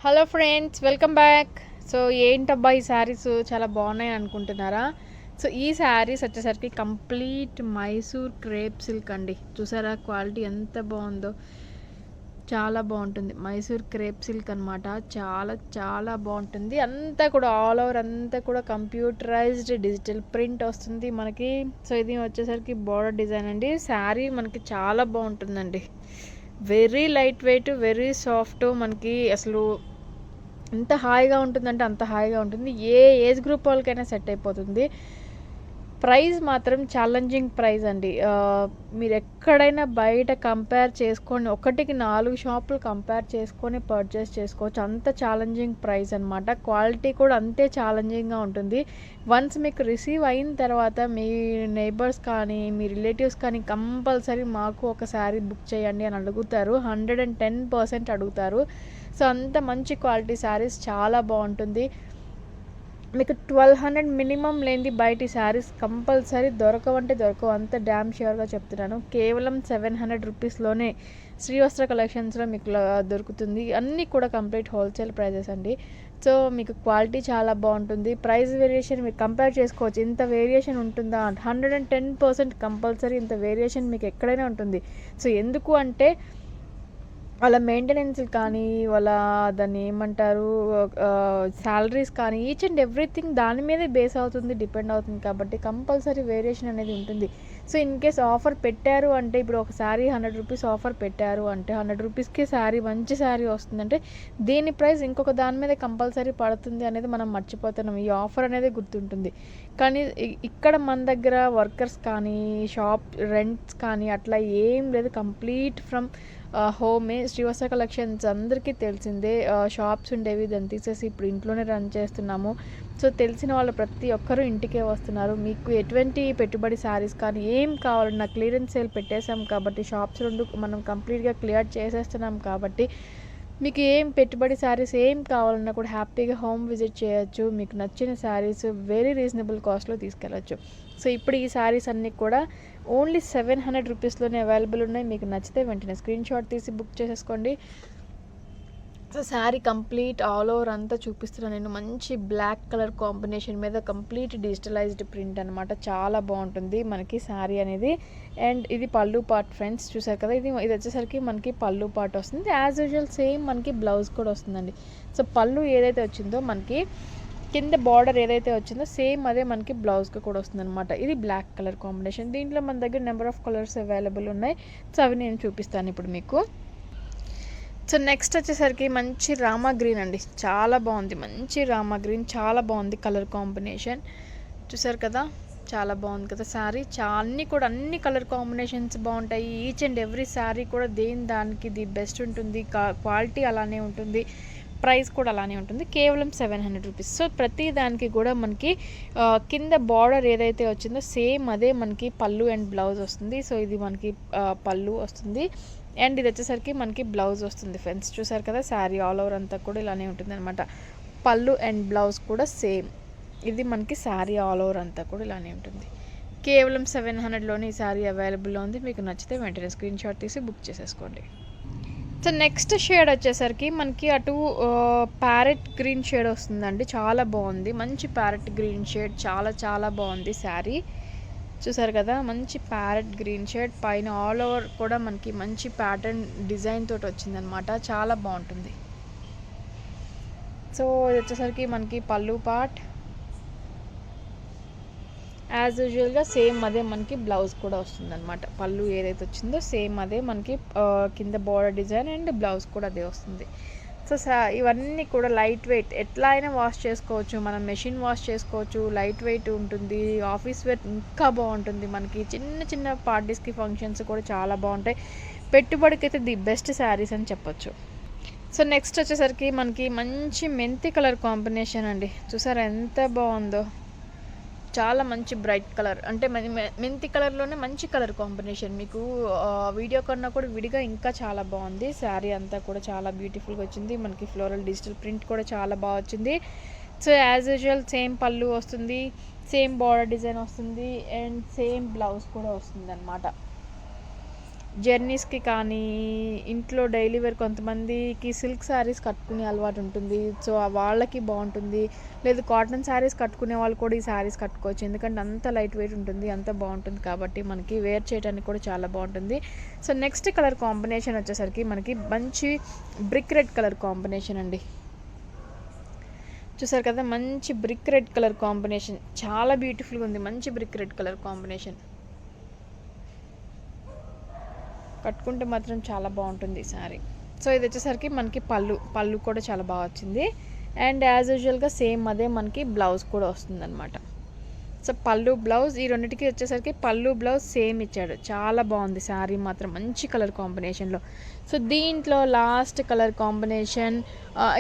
Hello friends, welcome back. So ఏంటబ్బా ఈ శారీస్ చాలా బాగున్నాయి అనుకుంటున్నారా? సో ఈ శారీస్ వచ్చేసరికి కంప్లీట్ మైసూర్ క్రేప్ సిల్క్ అండి. చూసారా క్వాలిటీ ఎంత బాగుందో, చాలా బాగుంటుంది. మైసూర్ క్రేప్ సిల్క్ అనమాట. చాలా చాలా బాగుంటుంది. అంతా కూడా ఆల్ ఓవర్ అంతా కూడా కంప్యూటరైజ్డ్ డిజిటల్ ప్రింట్ వస్తుంది మనకి. సో ఇది వచ్చేసరికి బోర్డర్ డిజైన్ అండి. శారీ మనకి చాలా బాగుంటుందండి. Very light weight, very soft. మనకి అసలు ఎంత హాయిగా ఉంటుందంటే అంత హాయిగా ఉంటుంది. ఏ ఏజ్ గ్రూప్ వాళ్ళకైనా సెట్ అయిపోతుంది. ప్రైస్ మాత్రం ఛాలెంజింగ్ ప్రైస్ అండి. మీరు ఎక్కడైనా బయట కంపేర్ చేసుకొని 1కి 4 షాపులు కంపేర్ చేసుకొని పర్చేస్ చేసుకోవచ్చు. అంత ఛాలెంజింగ్ ప్రైస్ అనమాట. క్వాలిటీ కూడా అంతే ఛాలెంజింగ్గా ఉంటుంది. వన్స్ మీకు రిసీవ్ అయిన తర్వాత మీ నైబర్స్ కానీ మీ రిలేటివ్స్ కానీ కంపల్సరీ మాకు ఒక శారీ బుక్ చేయండి అని అడుగుతారు. 110% అడుగుతారు. సో అంత మంచి క్వాలిటీ శారీస్, చాలా బాగుంటుంది. మీకు 1200 మినిమం లేనిది బయట శారీస్ కంపల్సరీ దొరకవంటే దొరకవు, అంత డ్యామ్ ష్యూర్గా చెప్తున్నాను. కేవలం 700 రూపీస్లోనే శ్రీవస్త్ర కలెక్షన్స్లో మీకు దొరుకుతుంది. అన్నీ కూడా కంప్లీట్ హోల్సేల్ ప్రైజెస్ అండి. సో మీకు క్వాలిటీ చాలా బాగుంటుంది. ప్రైస్ వేరియేషన్ మీరు కంపేర్ చేసుకోవచ్చు. ఇంత వేరియేషన్ ఉంటుందా? 110% కంపల్సరీ ఇంత వేరియేషన్ మీకు ఎక్కడైనా ఉంటుంది. సో ఎందుకు అంటే వాళ్ళ మెయింటెనెన్స్ కానీ, వాళ్ళ దాన్ని ఏమంటారు, శాలరీస్ కానీ, ఈచ్ అండ్ ఎవ్రీథింగ్ దాని మీదే బేస్ అవుతుంది, డిపెండ్ అవుతుంది. కాబట్టి కంపల్సరీ వేరియేషన్ అనేది ఉంటుంది. సో ఇన్ కేస్ ఆఫర్ పెట్టారు అంటే, ఇప్పుడు ఒక శారీ 100 రూపీస్ ఆఫర్ పెట్టారు అంటే 100 రూపీస్కి శారీ, మంచి శారీ వస్తుందంటే దీని ప్రైస్ ఇంకొక దాని మీద కంపల్సరీ పడుతుంది అనేది మనం మర్చిపోతున్నాం. ఈ ఆఫర్ అనేది గుర్తుంటుంది. కానీ ఇక్కడ మన దగ్గర వర్కర్స్ కానీ, షాప్ రెంట్స్ కానీ అట్లా ఏం లేదు. కంప్లీట్ ఫ్రమ్ హోమే. శ్రీవస్త్ర కలెక్షన్స్ అందరికీ తెలిసిందే. షాప్స్ ఉండేవి, దాన్ని తీసేసి ఇప్పుడు ఇంట్లోనే రన్ చేస్తున్నాము. సో తెలిసిన వాళ్ళు ప్రతి ఒక్కరూ ఇంటికే వస్తున్నారు. మీకు ఎటువంటి పెట్టుబడి శారీస్ కానీ ఏం కావాలన్నా క్లియరెన్స్ సేల్ పెట్టేశాం కాబట్టి, షాప్స్ 2 మనం కంప్లీట్గా క్లియర్ చేసేస్తున్నాం కాబట్టి మీకు ఏం పెట్టుబడి శారీస్ ఏం కావాలన్నా కూడా హ్యాపీగా హోమ్ విజిట్ చేయొచ్చు. మీకు నచ్చిన శారీస్ వెరీ రీజనబుల్ కాస్ట్లో తీసుకెళ్ళచ్చు. సో ఇప్పుడు ఈ శారీస్ అన్నీ కూడా ఓన్లీ 700 రూపీస్లోనే అవైలబుల్ ఉన్నాయి. మీకు నచ్చితే వెంటనే స్క్రీన్ షాట్ తీసి బుక్ చేసేసుకోండి. So sari complete all over అంతా చూపిస్తున్నాను నేను. మంచి బ్లాక్ కలర్ కాంబినేషన్ మీద కంప్లీట్ డిజిటలైజ్డ్ ప్రింట్ అనమాట. చాలా బాగుంటుంది మనకి శారీ అనేది. అండ్ ఇది పళ్ళు పార్ట్ ఫ్రెండ్స్, చూసారు కదా. ఇది వచ్చేసరికి మనకి పళ్ళు పార్ట్ వస్తుంది. యాజ్ యూజువల్ సేమ్ మనకి బ్లౌజ్ కూడా వస్తుందండి. సో పళ్ళు ఏదైతే వచ్చిందో మనకి కింద బార్డర్ ఏదైతే వచ్చిందో సేమ్ అదే మనకి బ్లౌజ్కి కూడా వస్తుంది అనమాట. ఇది బ్లాక్ కలర్ కాంబినేషన్. దీంట్లో మన దగ్గర నెంబర్ ఆఫ్ కలర్స్ అవైలబుల్ ఉన్నాయి. సో అవి నేను చూపిస్తాను ఇప్పుడు మీకు. సో నెక్స్ట్ వచ్చేసరికి మంచి రామా గ్రీన్ అండి. చాలా బాగుంది, మంచి రామా గ్రీన్, చాలా బాగుంది కలర్ కాంబినేషన్. చూసారు కదా, చాలా బాగుంది కదా శారీ. అన్ని కలర్ కాంబినేషన్స్ బాగుంటాయి. ఈచ్ అండ్ ఎవ్రీ శారీ కూడా దానికి ది బెస్ట్ ఉంటుంది. క్వాలిటీ అలానే ఉంటుంది, ప్రైస్ కూడా అలానే ఉంటుంది. కేవలం 700 రూపీస్. సో ప్రతి దానికి కూడా మనకి కింద బార్డర్ ఏదైతే వచ్చిందో సేమ్ అదే మనకి పళ్ళు అండ్ బ్లౌజ్ వస్తుంది. సో ఇది మనకి పళ్ళు వస్తుంది అండ్ ఇది వచ్చేసరికి మనకి బ్లౌజ్ వస్తుంది ఫ్రెండ్స్. చూసారు కదా, శారీ ఆల్ ఓవర్ అంతా కూడా ఇలానే ఉంటుంది అనమాట. పళ్ళు అండ్ బ్లౌజ్ కూడా సేమ్. ఇది మనకి శారీ ఆల్ ఓవర్ అంతా కూడా ఇలానే ఉంటుంది. కేవలం 700లోనే ఈ శారీ అవైలబుల్లో ఉంది. మీకు నచ్చితే వెంటనే స్క్రీన్ షాట్ తీసి బుక్ చేసేసుకోండి. సో నెక్స్ట్ షేడ్ వచ్చేసరికి మనకి అటు ప్యారెట్ గ్రీన్ షేడ్ వస్తుందండి. చాలా బాగుంది, మంచి ప్యారెట్ గ్రీన్ షేడ్, చాలా చాలా బాగుంది శారీ. చూసారు కదా, మంచి ప్యారెట్ గ్రీన్ షేడ్, పైన ఆల్ ఓవర్ కూడా మనకి మంచి ప్యాటర్న్ డిజైన్ తోటి వచ్చిందనమాట. చాలా బాగుంటుంది. సో ఇది వచ్చేసరికి మనకి పళ్ళు పార్ట్. యాజ్ యూజువల్గా సేమ్ అదే మనకి బ్లౌజ్ కూడా వస్తుంది అనమాట. పళ్ళు ఏదైతే వచ్చిందో సేమ్ అదే మనకి కింద బోర్డర్ డిజైన్ అండ్ బ్లౌజ్ కూడా అదే వస్తుంది. సో ఇవన్నీ కూడా లైట్ వెయిట్, ఎట్లా అయినా వాష్ చేసుకోవచ్చు. మనం మెషిన్ వాష్ చేసుకోవచ్చు, లైట్ వెయిట్ ఉంటుంది. ఆఫీస్ వేర్ ఇంకా బాగుంటుంది. మనకి చిన్న చిన్న పార్టీస్కి, ఫంక్షన్స్ కూడా చాలా బాగుంటాయి. పెట్టుబడికి అయితే ది బెస్ట్ శారీస్ అని చెప్పొచ్చు. సో నెక్స్ట్ వచ్చేసరికి మనకి మంచి మెంతి కలర్ కాంబినేషన్ అండి. చూసారా ఎంత బాగుందో, చాలా మంచి బ్రైట్ కలర్. అంటే మెంతి కలర్లోనే మంచి కలర్ కాంబినేషన్. మీకు వీడియో కన్నా కూడా విడిగా ఇంకా చాలా బాగుంది. శారీ అంతా కూడా చాలా బ్యూటిఫుల్గా వచ్చింది. మనకి ఫ్లోరల్ డిజిటల్ ప్రింట్ కూడా చాలా బాగా వచ్చింది. సో యాజ్ యూజువల్ సేమ్ పళ్ళు వస్తుంది, సేమ్ బార్డర్ డిజైన్ వస్తుంది అండ్ సేమ్ బ్లౌజ్ కూడా వస్తుంది అనమాట. జర్నీస్కి కానీ, ఇంట్లో డైలీ వేర్ కొంతమందికి సిల్క్ శారీస్ కట్టుకునే అలవాటు ఉంటుంది. సో వాళ్ళకి బాగుంటుంది. లేదు కాటన్ శారీస్ కట్టుకునే వాళ్ళు కూడా ఈ శారీస్ కట్టుకోవచ్చు. ఎందుకంటే అంత లైట్ వెయిట్ ఉంటుంది, అంత బాగుంటుంది కాబట్టి మనకి వేర్ చేయడానికి కూడా చాలా బాగుంటుంది. సో నెక్స్ట్ కలర్ కాంబినేషన్ వచ్చేసరికి మనకి మంచి బ్రిక్ రెడ్ కలర్ కాంబినేషన్ అండి. చూసారు కదా, మంచి బ్రిక్ రెడ్ కలర్ కాంబినేషన్ చాలా బ్యూటిఫుల్గా ఉంది. మంచి బ్రిక్ రెడ్ కలర్ కాంబినేషన్ కట్టుకుంటే మాత్రం చాలా బాగుంటుంది ఈ శారీ. సో ఇది వచ్చేసరికి మనకి పళ్ళు కూడా చాలా బాగా వచ్చింది. అండ్ యాజ్ యూజువల్గా సేమ్ అదే మనకి బ్లౌజ్ కూడా వస్తుందన్నమాట. సో పళ్ళు బ్లౌజ్ ఈ రెండింటికి వచ్చేసరికి పళ్ళు బ్లౌజ్ సేమ్ ఇచ్చాడు. చాలా బాగుంది శారీ మాత్రం, మంచి కలర్ కాంబినేషన్లో. సో దీంట్లో లాస్ట్ కలర్ కాంబినేషన్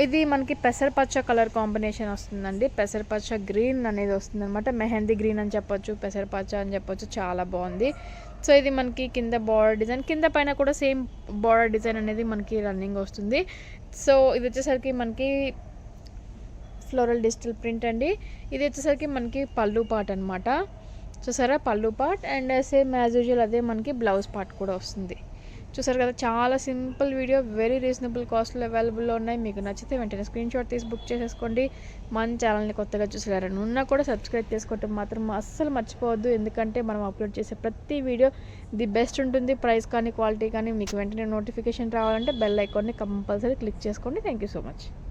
ఇది మనకి పెసరపచ్చ కలర్ కాంబినేషన్ వస్తుందండి. పెసరపచ్చ గ్రీన్ అనేది వస్తుంది అనమాట. మెహందీ గ్రీన్ అని చెప్పొచ్చు, పెసరపచ్చ అని చెప్పొచ్చు. చాలా బాగుంది. సో ఇది మనకి కింద బార్డర్ డిజైన్, కింద పైన కూడా సేమ్ బార్డర్ డిజైన్ అనేది మనకి రన్నింగ్ వస్తుంది. సో ఇది వచ్చేసరికి మనకి ఫ్లోరల్ డిజిటల్ ప్రింట్ అండి. ఇది వచ్చేసరికి మనకి పళ్ళు పార్ట్ అనమాట. చూసారా, పళ్ళు part and same as usual అదే మనకి బ్లౌజ్ పార్ట్ కూడా వస్తుంది. చూసారు కదా, చాలా సింపుల్ వీడియో, వెరీ రీజనబుల్ కాస్ట్లో అవైలబుల్లో ఉన్నాయి. మీకు నచ్చితే వెంటనే స్క్రీన్ షాట్ తీసి బుక్ చేసేసుకోండి. మన ఛానల్ని కొత్తగా చూసారని ఉన్నా కూడా సబ్స్క్రైబ్ చేసుకోవటం మాత్రం అస్సలు మర్చిపోవద్దు. ఎందుకంటే మనం అప్లోడ్ చేసే ప్రతి వీడియో ది బెస్ట్ ఉంటుంది. ప్రైస్ కానీ క్వాలిటీ కానీ మీకు వెంటనే నోటిఫికేషన్ రావాలంటే బెల్ ఐకాన్ని కంపల్సరీ క్లిక్ చేసుకోండి. Thank you so much.